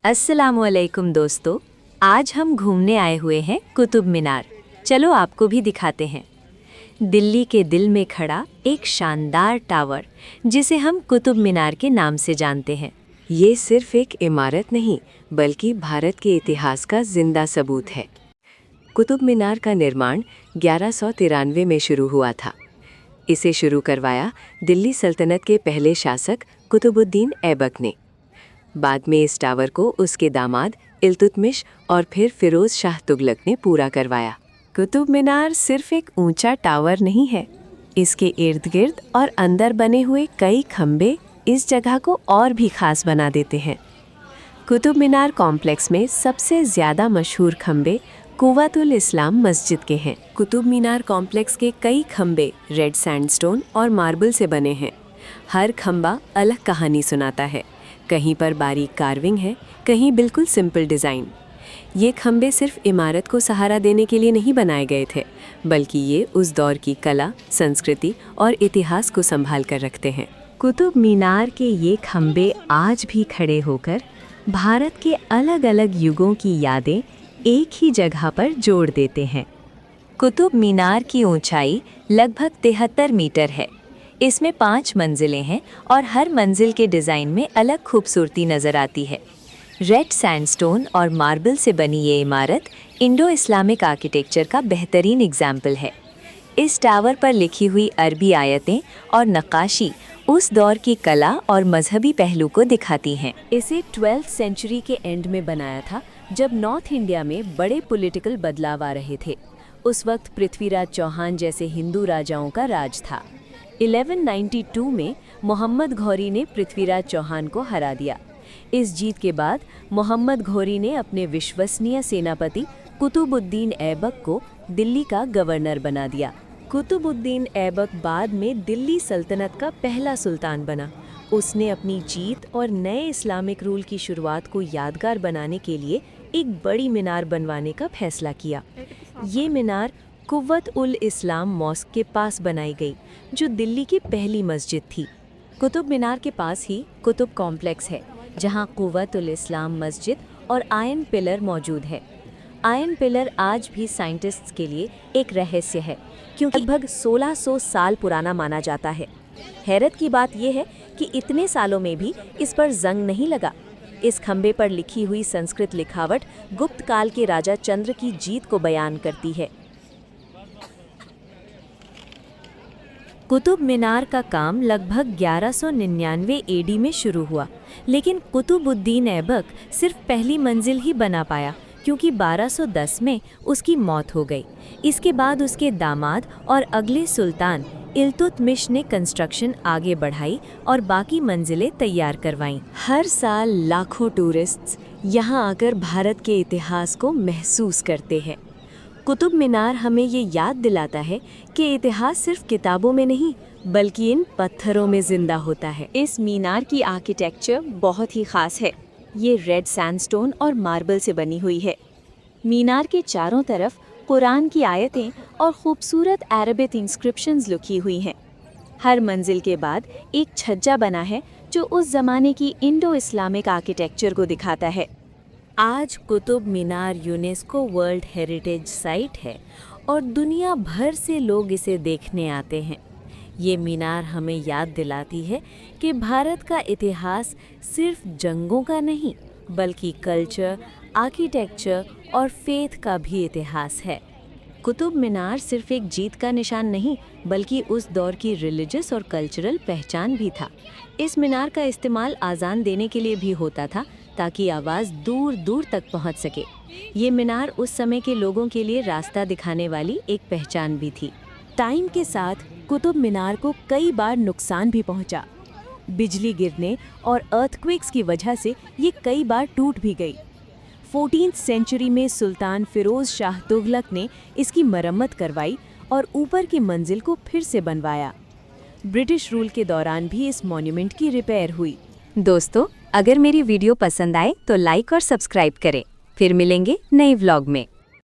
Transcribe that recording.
अस्सलामुअलैकुम दोस्तों, आज हम घूमने आए हुए हैं कुतुब मीनार। चलो आपको भी दिखाते हैं। दिल्ली के दिल में खड़ा एक शानदार टावर जिसे हम कुतुब मीनार के नाम से जानते हैं। ये सिर्फ एक इमारत नहीं बल्कि भारत के इतिहास का जिंदा सबूत है। कुतुब मीनार का निर्माण 1193 में शुरू हुआ था। इसे शुरू करवाया दिल्ली सल्तनत के पहले शासक कुतुबुद्दीन ऐबक ने। बाद में इस टावर को उसके दामाद इल्तुतमिश और फिर फिरोज शाह तुगलक ने पूरा करवाया। कुतुब मीनार सिर्फ एक ऊंचा टावर नहीं है, इसके इर्द गिर्द और अंदर बने हुए कई खंभे इस जगह को और भी खास बना देते हैं। कुतुब मीनार कॉम्प्लेक्स में सबसे ज़्यादा मशहूर खंभे कुव्वतुल इस्लाम मस्जिद के हैं। कुतुब मीनार कॉम्प्लेक्स के कई खंभे रेड सैंडस्टोन और मार्बल से बने हैं। हर खंभा अलग कहानी सुनाता है। कहीं पर बारीक कार्विंग है, कहीं बिल्कुल सिंपल डिज़ाइन। ये खंभे सिर्फ इमारत को सहारा देने के लिए नहीं बनाए गए थे, बल्कि ये उस दौर की कला, संस्कृति और इतिहास को संभाल कर रखते हैं। कुतुब मीनार के ये खंभे आज भी खड़े होकर भारत के अलग अलग युगों की यादें एक ही जगह पर जोड़ देते हैं। कुतुब मीनार की ऊंचाई लगभग 73 मीटर है। इसमें 5 मंजिलें हैं और हर मंजिल के डिज़ाइन में अलग खूबसूरती नज़र आती है। रेड सैंडस्टोन और मार्बल से बनी ये इमारत इंडो इस्लामिक आर्किटेक्चर का बेहतरीन एग्जाम्पल है। इस टावर पर लिखी हुई अरबी आयतें और नक्काशी उस दौर की कला और मजहबी पहलू को दिखाती हैं। इसे 12th सेंचुरी के एंड में बनाया था, जब नॉर्थ इंडिया में बड़े पॉलिटिकल बदलाव आ रहे थे। उस वक्त पृथ्वीराज चौहान जैसे हिंदू राजाओं का राज था। 1192 में मोहम्मद घौरी ने पृथ्वीराज चौहान को हरा दिया। इस जीत के बाद मोहम्मद घौरी ने अपने विश्वसनीय सेनापति कुतुबुद्दीन ऐबक को दिल्ली का गवर्नर बना दिया। कुतुबुद्दीन ऐबक बाद में दिल्ली सल्तनत का पहला सुल्तान बना। उसने अपनी जीत और नए इस्लामिक रूल की शुरुआत को यादगार बनाने के लिए एक बड़ी मीनार बनवाने का फैसला किया। ये मीनार कुव्वत-उल इस्लाम मॉस्क के पास बनाई गई, जो दिल्ली की पहली मस्जिद थी। कुतुब मीनार के पास ही कुतुब कॉम्प्लेक्स है, जहां कुव्वत-उल इस्लाम मस्जिद और आयन पिलर मौजूद है। आयन पिलर आज भी साइंटिस्ट्स के लिए एक रहस्य है, क्योंकि लगभग 1600 साल पुराना माना जाता है। हैरत की बात यह है कि इतने सालों में भी इस पर जंग नहीं लगा। इस खंभे पर लिखी हुई संस्कृत लिखावट गुप्त काल के राजा चंद्र की जीत को बयान करती है। कुतुब मीनार का काम लगभग 1199 एडी में शुरू हुआ, लेकिन कुतुबुद्दीन ऐबक सिर्फ पहली मंजिल ही बना पाया, क्योंकि 1210 में उसकी मौत हो गई। इसके बाद उसके दामाद और अगले सुल्तान इल्तुतमिश ने कंस्ट्रक्शन आगे बढ़ाई और बाकी मंजिलें तैयार करवाईं। हर साल लाखों टूरिस्ट्स यहाँ आकर भारत के इतिहास को महसूस करते हैं। कुतुब मीनार हमें ये याद दिलाता है कि इतिहास सिर्फ किताबों में नहीं, बल्कि इन पत्थरों में जिंदा होता है। इस मीनार की आर्किटेक्चर बहुत ही खास है। ये रेड सैंडस्टोन और मार्बल से बनी हुई है। मीनार के चारों तरफ कुरान की आयतें और खूबसूरत अरबिक इंस्क्रिप्शंस लिखी हुई हैं। हर मंजिल के बाद एक छज्जा बना है, जो उस ज़माने की इंडो इस्लामिक आर्किटेक्चर को दिखाता है। आज Qutub Minar UNESCO world heritage site है और दुनिया भर से लोग इसे देखने आते हैं। ये मीनार हमें याद दिलाती है कि भारत का इतिहास सिर्फ जंगों का नहीं, बल्कि कल्चर, आर्किटेक्चर और फेथ का भी इतिहास है। कुतुब मीनार सिर्फ एक जीत का निशान नहीं, बल्कि उस दौर की रिलीजियस और कल्चरल पहचान भी था। इस मीनार का इस्तेमाल आज़ान देने के लिए भी होता था, ताकि आवाज़ दूर दूर तक पहुंच सके। ये मीनार उस समय के लोगों के लिए रास्ता दिखाने वाली एक पहचान भी थी। टाइम के साथ कुतुब मीनार को कई बार नुकसान भी पहुंचा। बिजली गिरने और अर्थक्वेक्स की वजह से ये कई बार टूट भी गई। 14th सेंचुरी में सुल्तान फिरोज शाह तुगलक ने इसकी मरम्मत करवाई और ऊपर की मंजिल को फिर से बनवाया। ब्रिटिश रूल के दौरान भी इस मॉन्यूमेंट की रिपेयर हुई। दोस्तों, अगर मेरी वीडियो पसंद आए तो लाइक और सब्सक्राइब करें। फिर मिलेंगे नए व्लॉग में।